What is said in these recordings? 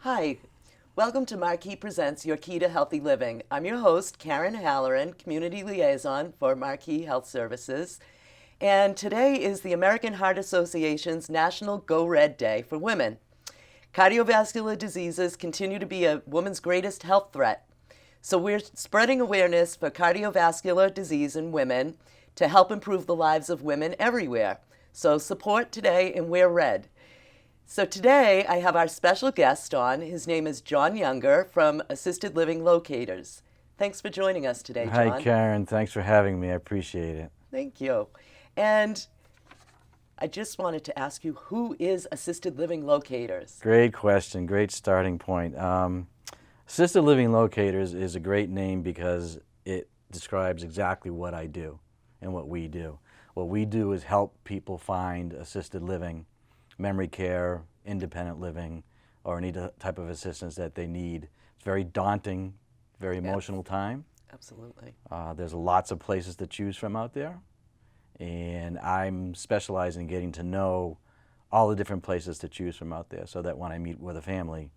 Hi, welcome to Marquis Presents Your Key to Healthy Living. I'm your host, Karen Halloran, Community Liaison for Marquis Health Services. And today is the American Heart Association's National Go Red Day for Women. Cardiovascular diseases continue to be a woman's greatest health threat. So we're spreading awareness for cardiovascular disease in women to help improve the lives of women everywhere. So support today and wear red. So today I have our special guest on. His name is John Younger from Assisted Living Locators. Thanks for joining us today, John. Hi, Karen. Thanks for having me. I appreciate it. Thank you. And I just wanted to ask you, who is Assisted Living Locators? Great question. Great starting point. Assisted Living Locators is a great name because it describes exactly what I do and what we do. What we do is help people find assisted living, memory care, independent living, or any type of assistance that they need. It's very daunting, very emotional time. Absolutely. There's lots of places to choose from out there, and I'm specialized in getting to know all the different places to choose from out there so that when I meet with a family,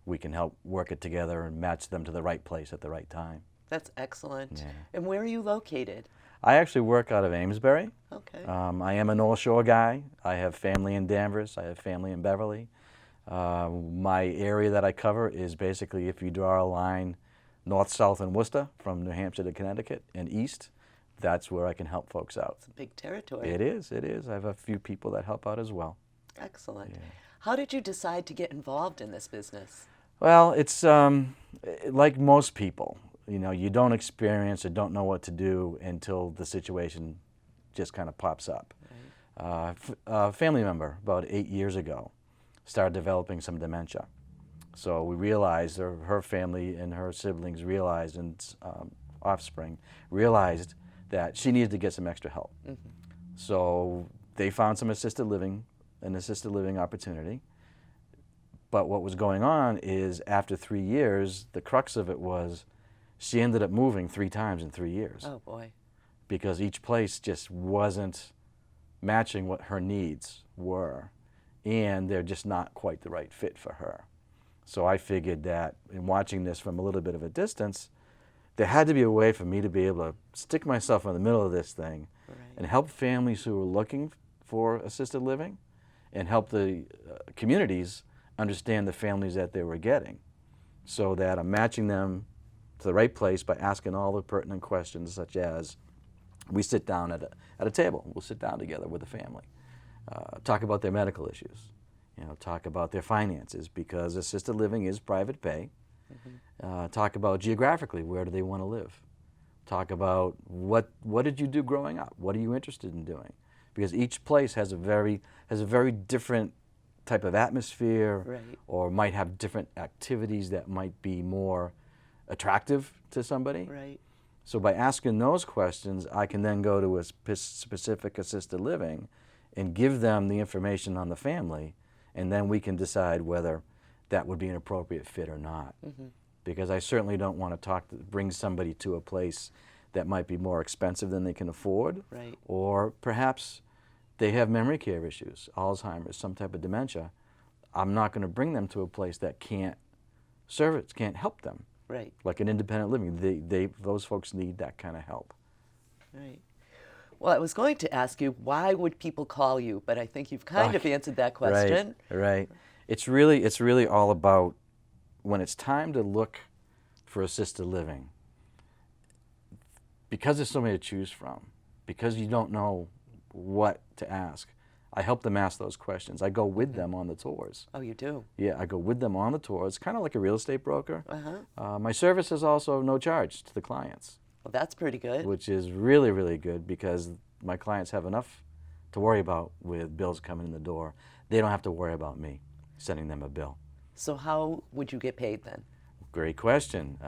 we can help work it together and match them to the right place at the right time. That's excellent. Yeah. And where are you located? I actually work out of Amesbury. Okay. I am a North Shore guy. I have family in Danvers. I have family in Beverly. My area that I cover is basically, if you draw a line north, south, and Worcester from New Hampshire to Connecticut and east, that's where I can help folks out. It's a big territory. It is. I have a few people that help out as well. Excellent. Yeah. How did you decide to get involved in this business? Well, it's like most people. You know, you don't experience or don't know what to do until the situation just kind of pops up. Right. A family member about 8 years ago started developing some dementia. So we realized, or her family and her siblings realized, and offspring realized that she needed to get some extra help. Mm-hmm. So they found an assisted living opportunity. But what was going on is after 3 years, the crux of it was she ended up moving 3 times in 3 years. Oh, boy. Because each place just wasn't matching what her needs were, and they're just not quite the right fit for her. So I figured that in watching this from a little bit of a distance, there had to be a way for me to be able to stick myself in the middle of this thing and help families who were looking for assisted living and help the communities understand the families that they were getting, so that I'm matching them to the right place by asking all the pertinent questions, such as we sit down at a table. We'll sit down together with the family, talk about their medical issues, talk about their finances, because assisted living is private pay. Mm-hmm. Talk about geographically, where do they want to live? Talk about what did you do growing up? What are you interested in doing? Because each place has a very different type of atmosphere, Right. or might have different activities that might be more attractive to somebody. Right. So by asking those questions, I can then go to a specific assisted living and give them the information on the family, and then we can decide whether that would be an appropriate fit or not. Mm-hmm. Because I certainly don't want to bring somebody to a place that might be more expensive than they can afford, Right. or perhaps they have memory care issues, Alzheimer's, some type of dementia. I'm not going to bring them to a place that can't serve it, can't help them. Right. Like an independent living, those folks need that kind of help. Right. Well, I was going to ask you, why would people call you? But I think you've kind of answered that question. Right. It's really all about when it's time to look for assisted living. Because there's so many to choose from, because you don't know what to ask, I help them ask those questions. I go with them on the tours. Oh, you do? Yeah, I go with them on the tours, kind of like a real estate broker. Uh-huh. My service is also no charge to the clients. Well, that's pretty good. Which is really, really good, because my clients have enough to worry about with bills coming in the door. They don't have to worry about me sending them a bill. So how would you get paid then? Great question.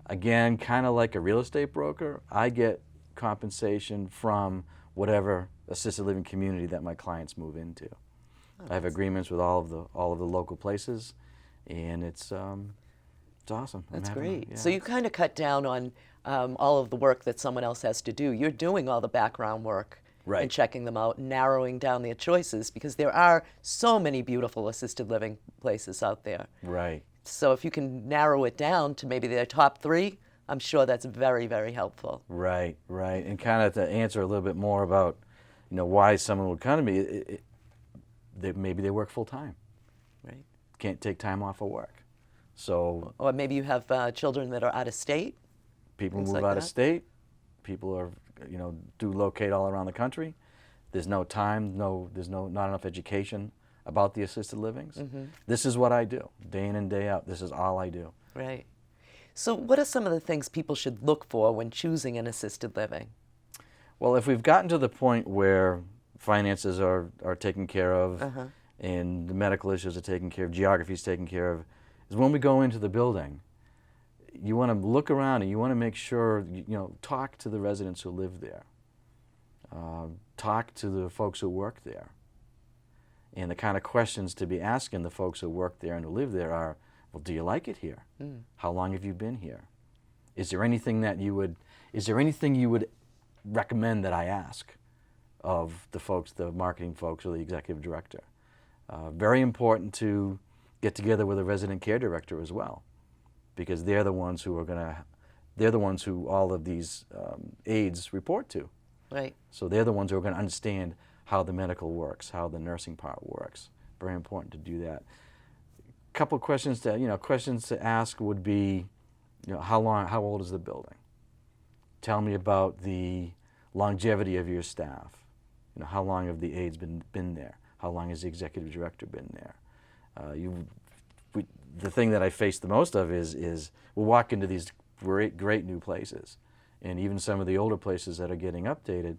Again, kind of like a real estate broker, I get compensation from whatever assisted living community that my clients move into. Oh, I have agreements with all of the local places, and it's awesome. That's yeah. great. So you kind of cut down on all of the work that someone else has to do. You're doing all the background work. Right. and checking them out and narrowing down their choices, because there are so many beautiful assisted living places out there. Right. So if you can narrow it down to maybe their top 3, I'm sure that's very, very helpful. Right, right. And kind of to answer a little bit more about, why someone would come to me, maybe they work full time, Right. can't take time off of work. So Or maybe you have children that are out of state. people Things move like out of that. state, people are, do locate all around the country. There's no time, there's not enough education about the assisted livings. Mm-hmm. This is what I do, day in and day out. This is all I do. Right. So what are some of the things people should look for when choosing an assisted living? Well, if we've gotten to the point where finances are taken care of, Uh-huh. and the medical issues are taken care of, geography is taken care of, is when we go into the building, you want to look around and you want to make sure, talk to the residents who live there. Talk to the folks who work there. And the kind of questions to be asking the folks who work there and who live there are, well, do you like it here? How long have you been here? Is there anything you would recommend that I ask of the folks, the marketing folks or the executive director? Very important to get together with a resident care director as well, because they're the ones who all of these aides report to. Right. So they're the ones who are going to understand how the medical works, how the nursing part works. Very important to do that. A couple of questions to ask would be, how old is the building? Tell me about the longevity of your staff. How long have the aides been there? How long has the executive director been there? The thing that I face the most of is we'll walk into these great new places, and even some of the older places that are getting updated,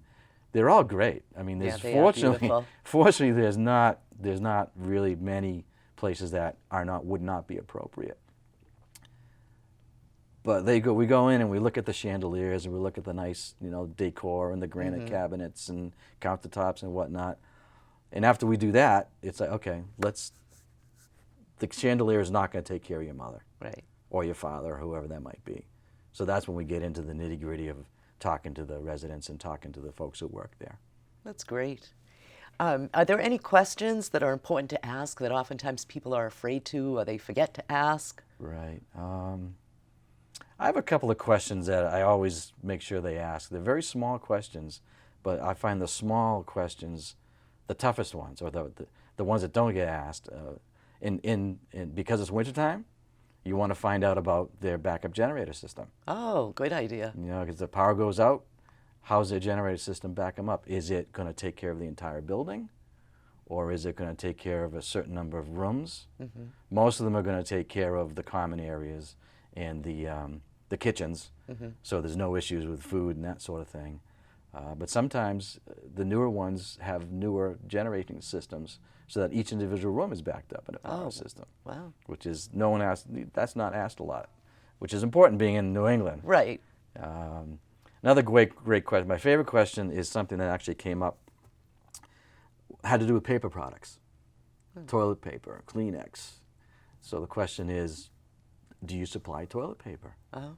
they're all great. I mean, there's they are beautiful. fortunately there's not really many places that would not be appropriate. But we go in and we look at the chandeliers and we look at the nice, decor and the granite cabinets and countertops and whatnot. And after we do that, it's like, okay, the chandelier is not going to take care of your mother. Right. Or your father, or whoever that might be. So that's when we get into the nitty-gritty of talking to the residents and talking to the folks who work there. That's great. Are there any questions that are important to ask that oftentimes people are afraid to or they forget to ask? Right. I have a couple of questions that I always make sure they ask. They're very small questions, but I find the small questions the toughest ones, or the ones that don't get asked. Because it's wintertime, you want to find out about their backup generator system. Oh, good idea. Because the power goes out, how's their generator system back them up? Is it going to take care of the entire building, or is it going to take care of a certain number of rooms? Mm-hmm. Most of them are going to take care of the common areas and the kitchens, so there's no issues with food and that sort of thing. But sometimes the newer ones have newer generating systems, so that each individual room is backed up in a power system. Wow. Which is that's not asked a lot, which is important being in New England. Right. Another great question. My favorite question is something that actually came up, had to do with paper products, toilet paper, Kleenex. So the question is, do you supply toilet paper? Oh.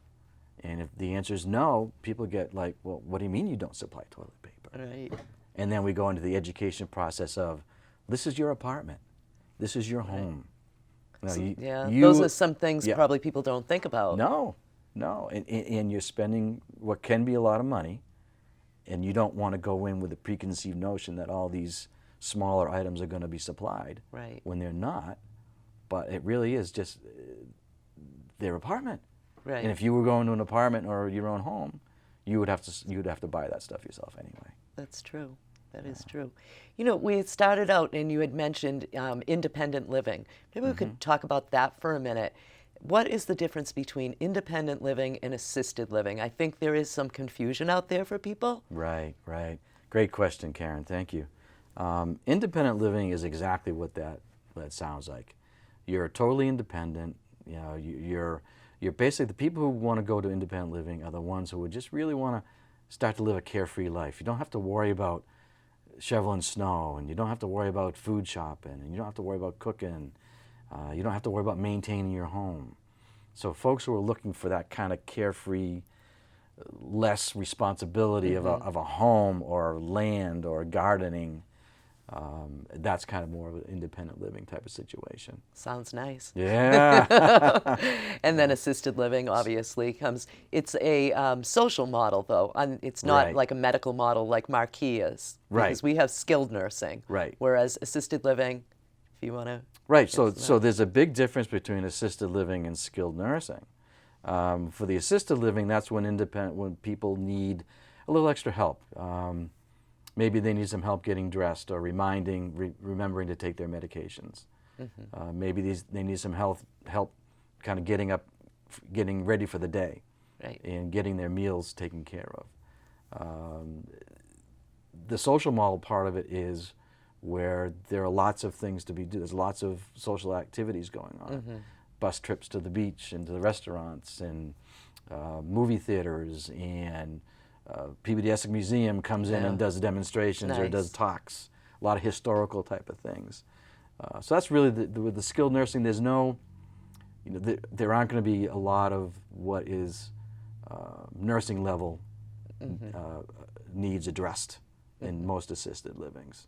And if the answer is no, people get like, well, what do you mean you don't supply toilet paper? Right. And then we go into the education process of, this is your apartment. This is your home. Those are some things probably people don't think about. No. And you're spending what can be a lot of money, and you don't want to go in with a preconceived notion that all these smaller items are going to be supplied. Right. When they're not. But it really is just their apartment. Right. And if you were going to an apartment or your own home, you would have to buy that stuff yourself anyway. That's true. That is true. We had started out and you had mentioned independent living. Maybe we could talk about that for a minute. What is the difference between independent living and assisted living? I think there is some confusion out there for people. Right. Great question, Karen. Thank you. Independent living is exactly what that sounds like. You're totally independent. You're basically, the people who want to go to independent living are the ones who would just really want to start to live a carefree life. You don't have to worry about shoveling snow, and you don't have to worry about food shopping, and you don't have to worry about cooking. You don't have to worry about maintaining your home. So folks who are looking for that kind of carefree less responsibility of a home or land or gardening. That's kind of more of an independent living type of situation. Sounds nice. Yeah. And then assisted living obviously comes. It's a social model though. It's not Right. like a medical model like Marquis is. Right. Because we have skilled nursing. Right. Whereas assisted living, if you want to. Right. So there's a big difference between assisted living and skilled nursing. For the assisted living, that's when people need a little extra help. Maybe they need some help getting dressed or remembering to take their medications. Maybe they need some help kind of getting up, getting ready for the day, Right. and getting their meals taken care of. The social model part of it is where there are lots of things to be done. There's lots of social activities going on. Bus trips to the beach and to the restaurants and movie theaters, and PBDS Museum comes in and does demonstrations or does talks. A lot of historical type of things. So that's really with the skilled nursing. There's no, there aren't going to be a lot of what is nursing level needs addressed in most assisted livings.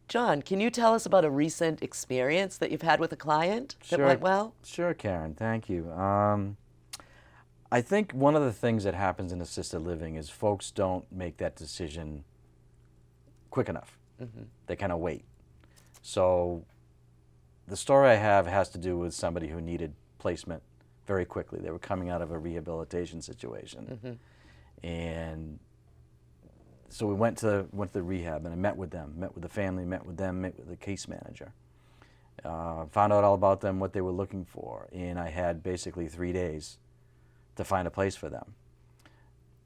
John, can you tell us about a recent experience that you've had with a client that went well? Sure, Karen. Thank you. I think one of the things that happens in assisted living is folks don't make that decision quick enough. They kind of wait. So the story I have has to do with somebody who needed placement very quickly. They were coming out of a rehabilitation situation. And so we went to the rehab, and I met with them, met with the family, met with the case manager. Found out all about them, what they were looking for, and I had basically 3 days to find a place for them.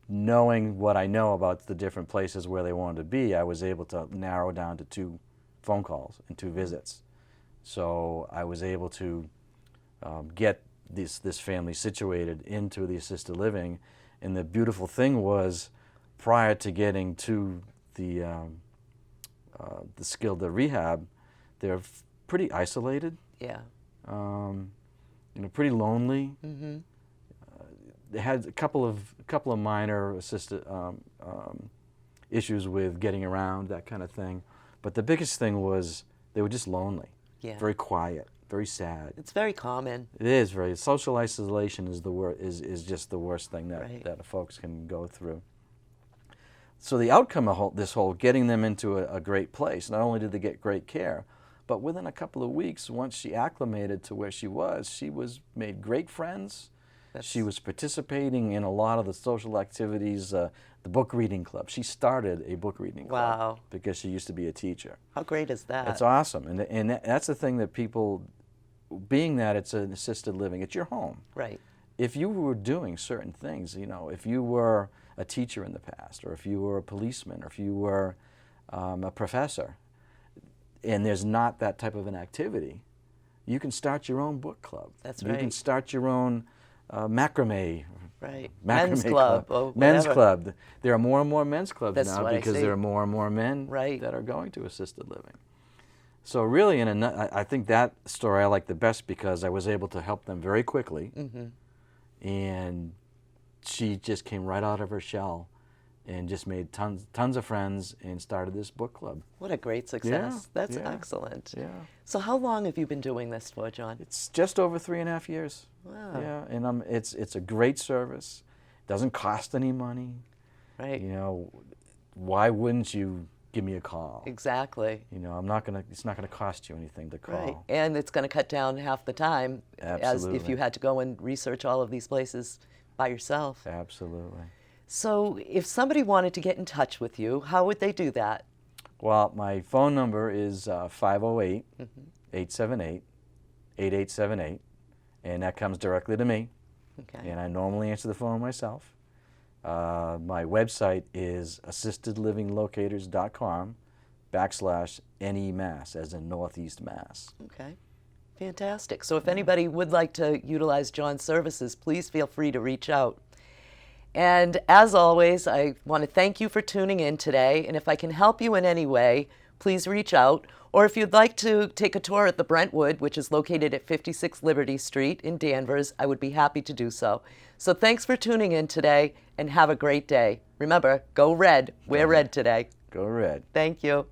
Knowing what I know about the different places where they wanted to be, I was able to narrow down to 2 phone calls and 2 visits. So I was able to get this family situated into the assisted living, and the beautiful thing was, prior to getting to the rehab, they're pretty isolated. Yeah. Pretty lonely. They had a couple of minor issues with getting around, that kind of thing. But the biggest thing was they were just lonely. Yeah. Very quiet, very sad. It's very common. It is very. Social isolation is is just the worst thing that folks can go through. So the outcome of this whole getting them into a great place, not only did they get great care, but within a couple of weeks, once she acclimated to where she was made great friends. She was participating in a lot of the social activities, the book reading club. She started a book reading club because she used to be a teacher. How great is that? It's awesome. And that's the thing that people, being that it's an assisted living, it's your home. Right. If you were doing certain things, if you were a teacher in the past, or if you were a policeman, or if you were a professor, and there's not that type of an activity, you can start your own book club. That's right. You can start your own macrame. Right. Men's club. Men's club. There are more and more men's clubs now because I see. there are more and more men that are going to assisted living. So really, I think that story I like the best because I was able to help them very quickly. And she just came right out of her shell and just made tons of friends and started this book club. What a great success. Yeah, That's yeah, excellent. Yeah. So how long have you been doing this for, John? It's just over 3.5 years. Wow. Yeah, and it's a great service. It doesn't cost any money. Right. Why wouldn't you give me a call? Exactly. It's not gonna cost you anything to call. Right. And it's going to cut down half the time as if you had to go and research all of these places by yourself. Absolutely. So if somebody wanted to get in touch with you, how would they do that? Well, my phone number is 508-878-8878, and that comes directly to me. Okay. And I normally answer the phone myself. My website is assisteddlivinglocators.com/NE-Mass, as in Northeast Mass. Okay. Fantastic. So if anybody would like to utilize John's services, please feel free to reach out. And as always, I want to thank you for tuning in today. And if I can help you in any way, please reach out. Or if you'd like to take a tour at the Brentwood, which is located at 56 Liberty Street in Danvers, I would be happy to do so. So thanks for tuning in today, and have a great day. Remember, go red. Wear red today. Go Red. Thank you.